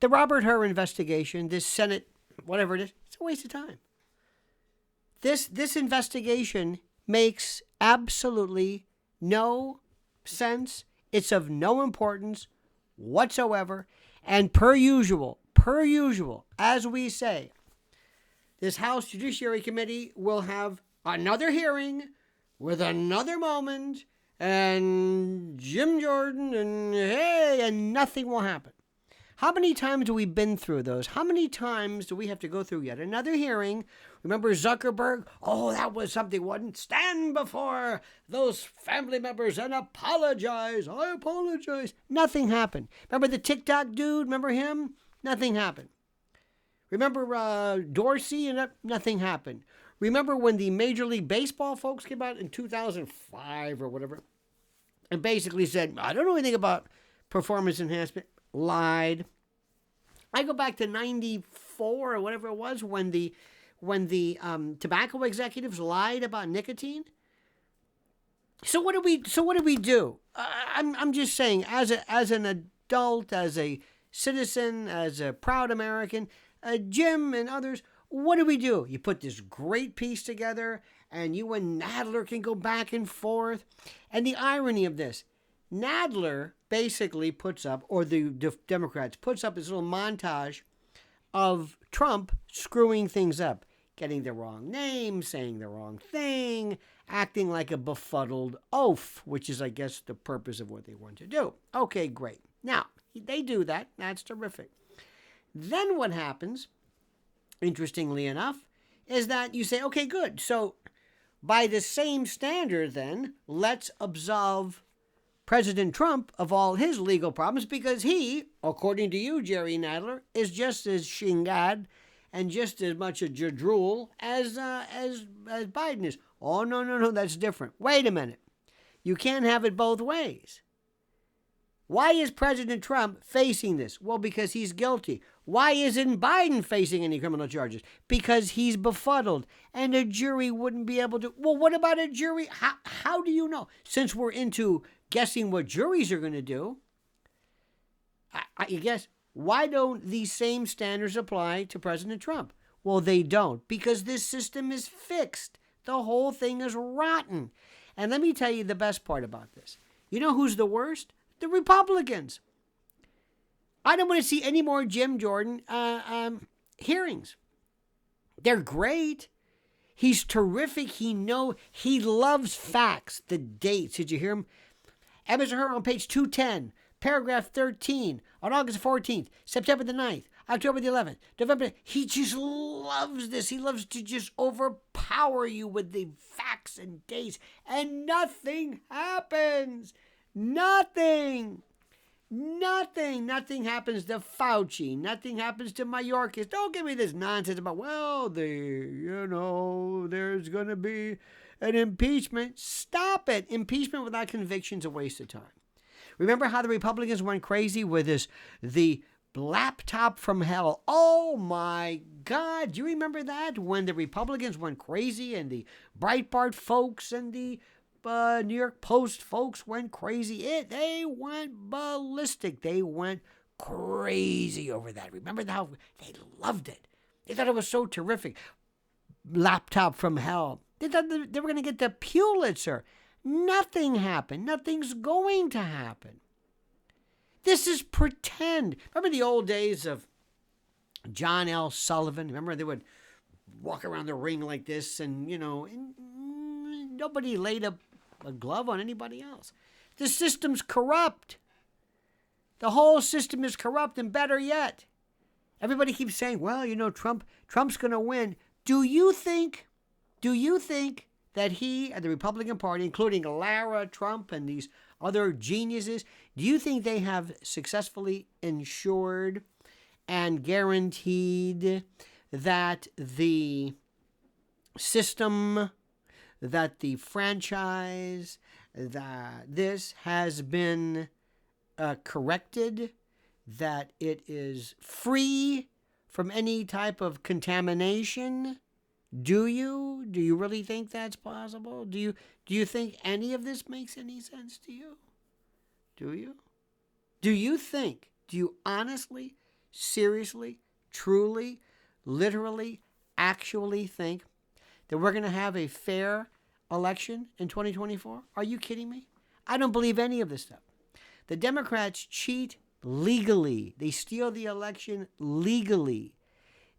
The Robert Hur investigation, this Senate, whatever it is, it's a waste of time. This investigation makes absolutely no sense. It's of no importance whatsoever. And per usual, as we say, this House Judiciary Committee will have another hearing with another moment and Jim Jordan and nothing will happen. How many times have we been through those? How many times do we have to go through yet another hearing? Remember Zuckerberg? Oh, that was something, wasn't? Stand before those family members and apologize. I apologize. Nothing happened. Remember the TikTok dude? Remember him? Nothing happened. Remember Dorsey? And nothing happened. Remember when the Major League Baseball folks came out in 2005 or whatever and basically said, I don't know anything about performance enhancement. Lied. I go back to 94 or whatever it was when the tobacco executives lied about nicotine. So what do we do? I'm just saying, as an adult, as a citizen, as a proud American, Jim and others, what do we do? You put this great piece together, and you and Nadler can go back and forth. And the irony of this, Nadler basically puts up, or the Democrats puts up this little montage of Trump screwing things up, getting the wrong name, saying the wrong thing, acting like a befuddled oaf, which is, I guess, the purpose of what they want to do. Okay, great. Now, they do that. That's terrific. Then what happens, interestingly enough, is that you say, okay, good. So by the same standard, then, let's absolve President Trump of all his legal problems because he, according to you, Jerry Nadler, is just as shingad and just as much a jadrul as Biden is. Oh, no, that's different. Wait a minute. You can't have it both ways. Why is President Trump facing this? Well, because he's guilty. Why isn't Biden facing any criminal charges? Because he's befuddled. And a jury wouldn't be able to. Well, what about a jury? How do you know? Since we're into guessing what juries are going to do, I guess, why don't these same standards apply to President Trump? Well, they don't, because this system is fixed. The whole thing is rotten. And let me tell you the best part about this. You know who's the worst? The Republicans. I don't want to see any more Jim Jordan hearings. They're great. He's terrific. He loves facts, the dates. Did you hear him? Emerson Herbert on page 210, paragraph 13, on August 14th, September the 9th, October the 11th, November. He just loves this. He loves to just overpower you with the facts and dates, and nothing happens. Nothing happens to Fauci. Nothing happens to Mayorkas. Don't give me this nonsense about, well, there's going to be an impeachment. Stop it. Impeachment without conviction is a waste of time. Remember how the Republicans went crazy with the laptop from hell? Oh my God. Do you remember that? When the Republicans went crazy and the Breitbart folks and the New York Post folks went crazy. They went ballistic. They went crazy over that. Remember how they loved it? They thought it was so terrific. Laptop from hell. They thought they were going to get the Pulitzer. Nothing happened. Nothing's going to happen. This is pretend. Remember the old days of John L. Sullivan? Remember they would walk around the ring like this and nobody laid a glove on anybody else. The system's corrupt. The whole system is corrupt, and better yet, everybody keeps saying, well, Trump's going to win. Do you think that he and the Republican Party, including Lara Trump and these other geniuses, do you think they have successfully ensured and guaranteed that the system, that the franchise, that this has been corrected, that it is free from any type of contamination? Do you really think that's possible? Do you think any of this makes any sense to you? Do you? Do you honestly seriously, truly, literally, actually think that we're going to have a fair election in 2024? Are you kidding me? I don't believe any of this stuff. The Democrats cheat legally. They steal the election legally.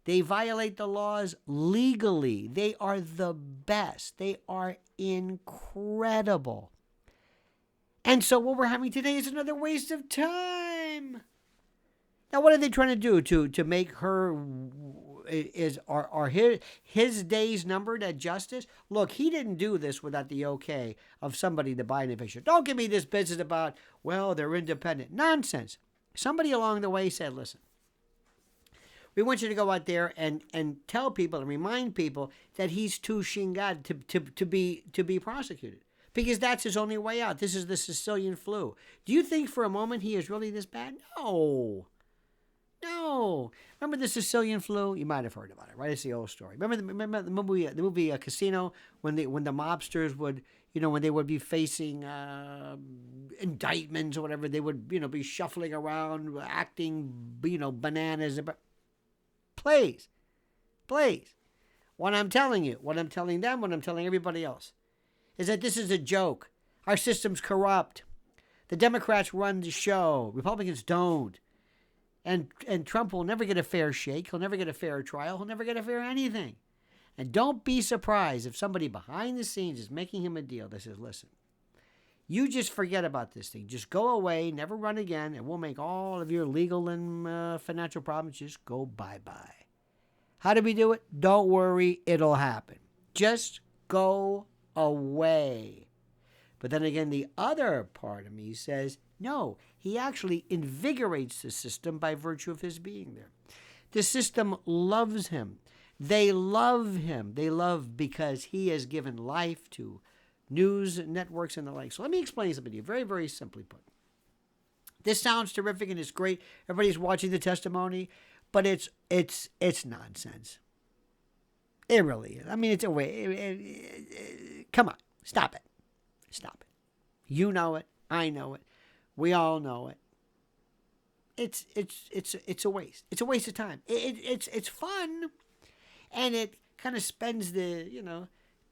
They violate the laws legally. They are the best. They are incredible. And so what we're having today is another waste of time. Now, what are they trying to do to make her are his days numbered at justice? Look, he didn't do this without the okay of somebody to buy an eviction. Don't give me this business about, well, they're independent. Nonsense. Somebody along the way said, listen, we want you to go out there and tell people and remind people that he's too shingad to be prosecuted. Because that's his only way out. This is the Sicilian flu. Do you think for a moment he is really this bad? No. Remember the Sicilian flu? You might have heard about it, right? It's the old story. Remember the movie Casino, when the mobsters would, when they would be facing indictments or whatever, they would, be shuffling around, acting, bananas. Please. What I'm telling you, what I'm telling them, what I'm telling everybody else, is that this is a joke. Our system's corrupt. The Democrats run the show. Republicans don't. And Trump will never get a fair shake. He'll never get a fair trial. He'll never get a fair anything. And don't be surprised if somebody behind the scenes is making him a deal that says, listen, you just forget about this thing. Just go away, never run again, and we'll make all of your legal and financial problems just go bye-bye. How do we do it? Don't worry, it'll happen. Just go away. But then again, the other part of me says, no, he actually invigorates the system by virtue of his being there. The system loves him. They love him. They love because he has given life to news networks and the like. So let me explain something to you, very, very simply put. This sounds terrific and it's great. Everybody's watching the testimony, but it's nonsense. It really is. I mean, it's a way. Come on, stop it. You know it. I know it. We all know it. It's a waste. It's a waste of time. It's fun, and it kind of spends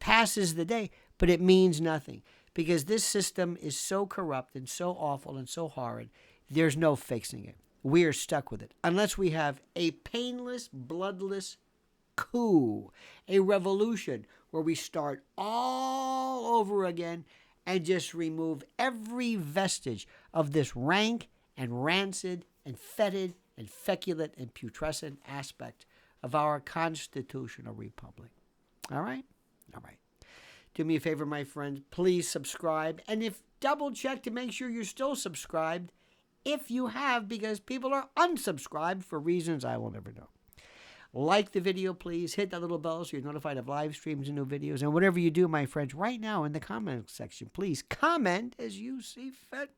passes the day, but it means nothing because this system is so corrupt and so awful and so horrid. There's no fixing it. We are stuck with it unless we have a painless, bloodless coup, a revolution where we start all over again and just remove every vestige of this rank and rancid and fetid and feculent and putrescent aspect of our constitutional republic. All right? Do me a favor, my friends. Please subscribe. And double check to make sure you're still subscribed if you have, because people are unsubscribed for reasons I will never know. Like the video, please. Hit that little bell so you're notified of live streams and new videos. And whatever you do, my friends, right now in the comment section, please comment as you see fit.